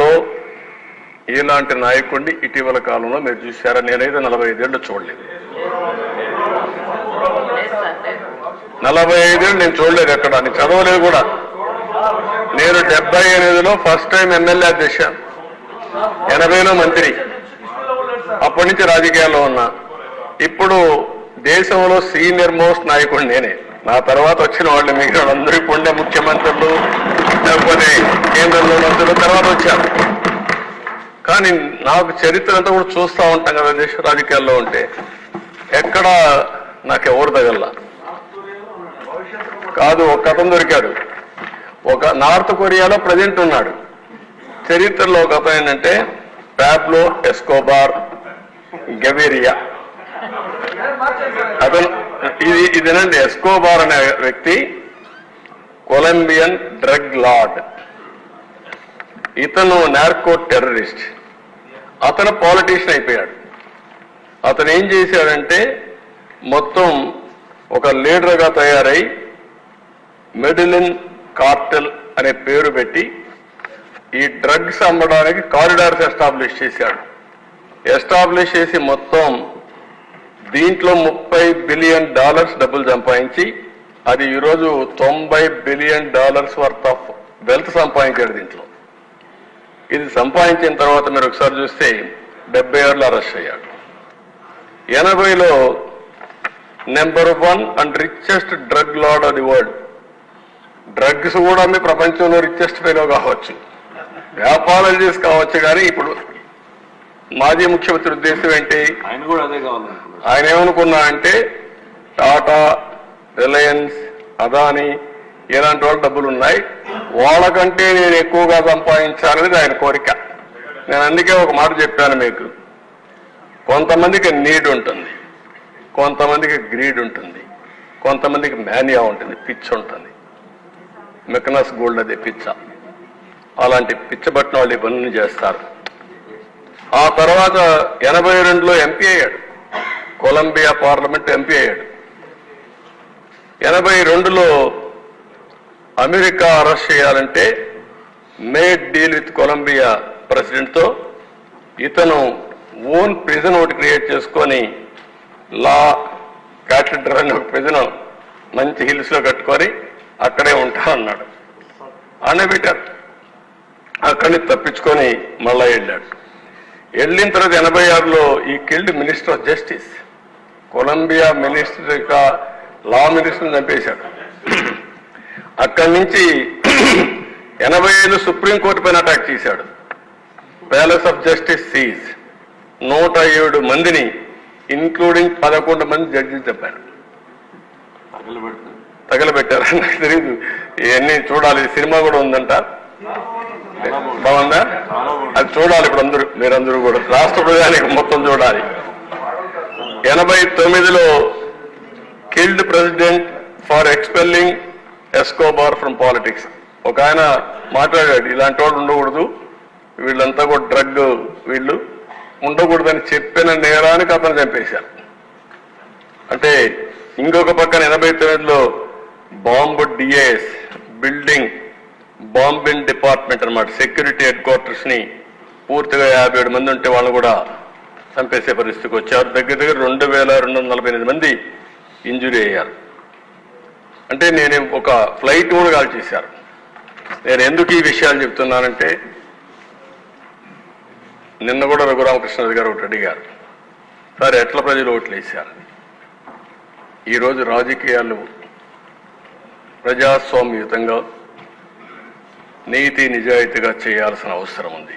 రాజకీయాల్లో ఇలాంటి నాయకుడిని ఇటీవల కాలంలో మీరు చూశారా? నేనైతే 45 ఏళ్ళు చూడలేదు. 45 ఏళ్ళు నేను చూడలేదు ఎక్కడ, నేను చదవలేదు కూడా. నేను 78లో ఫస్ట్ టైం ఎమ్మెల్యే చేశాను, 80లో మంత్రి, అప్పటి నుంచి రాజకీయాల్లో ఉన్నా. ఇప్పుడు దేశంలో సీనియర్ మోస్ట్ నాయకుడు నేనే. నా తర్వాత వచ్చిన వాళ్ళు మిగిలిన అందరూ ఇప్పుడే ముఖ్యమంత్రులు, లేకపోతే కేంద్రంలో మంత్రులు తర్వాత వచ్చారు. కానీ నాకు చరిత్ర అంతా కూడా చూస్తూ ఉంటాం కదా దేశ రాజకీయాల్లో ఉంటే, ఎక్కడ నాకు ఎవరు తగల్లా కాదు. ఒక అతను దొరికాడు, ఒక నార్త్ కొరియాలో ప్రెసిడెంట్ ఉన్నాడు. చరిత్రలో ఒక అతను ఏంటంటే పాబ్లో ఎస్కోబార్ గెవిరియా. అతను ఇదేనండి, ఎస్కోబార్ అనే వ్యక్తి కొలంబియన్ డ్రగ్ లార్డ్. ఇతను నార్కో టెర్రరిస్ట్. అతను పాలిటీషియన్ అయిపోయాడు. అతను ఏం చేశాడంటే మొత్తం ఒక లీడర్గా తయారై మెడిలిన్ కార్టెల్ అనే పేరు పెట్టి ఈ డ్రగ్స్ అమ్మడానికి కారిడార్స్ ఎస్టాబ్లిష్ చేశాడు. ఎస్టాబ్లిష్ చేసి మొత్తం దీంట్లో $30 బిలియన్ డబ్బులు సంపాదించి, అది ఈరోజు $90 బిలియన్ వర్త్ ఆఫ్ వెల్త్ సంపాదించాడు దీంట్లో. ఇది సంపాదించిన తర్వాత మీరు ఒకసారి చూస్తే 76లో అరెస్ట్ అయ్యాడు. 80లో #1 and richest drug lord of the world. Drugs కూడా మీ ప్రపంచంలో రిచెస్ట్ ఫెలో కావచ్చు, వ్యాపారాలు చేసి కావచ్చు. కానీ ఇప్పుడు మాజీ ముఖ్యమంత్రి ఉద్దేశం ఏంటి? ఆయన కూడా అదే కావాలి. ఆయన ఏమనుకున్నా అంటే టాటా, రిలయన్స్, అదానీ ఇలాంటి వాళ్ళు డబ్బులు ఉన్నాయి, వాళ్ళకంటే నేను ఎక్కువగా సంపాదించాలనేది ఆయన కోరిక. నేను అందుకే ఒక మాట చెప్పాను మీకు, కొంతమందికి నీడ్ ఉంటుంది, కొంతమందికి గ్రీడ్ ఉంటుంది, కొంతమందికి మేనియా ఉంటుంది, పిచ్చ ఉంటుంది. మెకనస్ గోల్డ్ అదే పిచ్చ. అలాంటి పిచ్చబట్టిన వాళ్ళు ఇవన్నీ చేస్తారు. ఆ తర్వాత 82లో ఎంపీ అయ్యాడు, కొలంబియా పార్లమెంట్ ఎంపీ అయ్యాడు. 82లో అమెరికా అరెస్ట్ చేయాలంటే మేడ్ డీల్ విత్ కొలంబియా ప్రెసిడెంట్తో ఇతను ఓన్ ప్రిజన్ ఒకటి క్రియేట్ చేసుకొని లా క్యాథెడ్రల్ అనే ఒక ప్రిజన్ మంచి హిల్స్లో కట్టుకొని అక్కడే ఉంటా అన్నాడు. అనే పెట్టారు. అక్కడిని తప్పించుకొని మళ్ళా వెళ్ళాడు. వెళ్ళిన తర్వాత 86లో ఈ killed minister of justice. Colombia minister law మినిస్టర్ని చంపేశాడు. అక్కడి నుంచి 85లో సుప్రీంకోర్టు పైన అటాక్ చేశాడు. Palace of justice siege. 107 మందిని ఇంక్లూడింగ్ 11 మంది జడ్జిలు చెప్పారు. తగలబెట్టారు. నాకు తెలియదు, ఇవన్నీ చూడాలి. సినిమా కూడా ఉందంట, బాగుందా? అది చూడాలి ఇప్పుడు అందరూ, మీరందరూ కూడా. రాష్ట్ర ప్రజానికి మొత్తం చూడాలి. 89లో killed president for expelling Escobar from politics. ఒక ఆయన మాట్లాడాడు, ఇలాంటి వాళ్ళు ఉండకూడదు, వీళ్ళంతా కూడా డ్రగ్ వీళ్ళు ఉండకూడదని చెప్పిన నేరానికి అతను చంపేశారు. అంటే ఇంకొక పక్కన 89లో bomb DAS building bombing department అన్నమాట, సెక్యూరిటీ హెడ్ క్వార్టర్స్ ని పూర్తిగా 57 మంది ఉంటే వాళ్ళు కూడా చంపేసే పరిస్థితికి వచ్చారు. దగ్గర 2248 మంది ఇంజురీ అయ్యారు. అంటే నేను ఒక ఫ్లైట్ కూడా కాల్ చేశారు. నేను ఎందుకు ఈ విషయాలు చెప్తున్నానంటే, నిన్న కూడా రఘురామకృష్ణరాజు గారు ఒకటి అడిగారు, సార్ ఎట్లా ప్రజలు ఓట్లు వేశారు? ఈరోజు రాజకీయాలు ప్రజాస్వామ్యయుతంగా నీతి నిజాయితీగా చేయాల్సిన అవసరం ఉంది.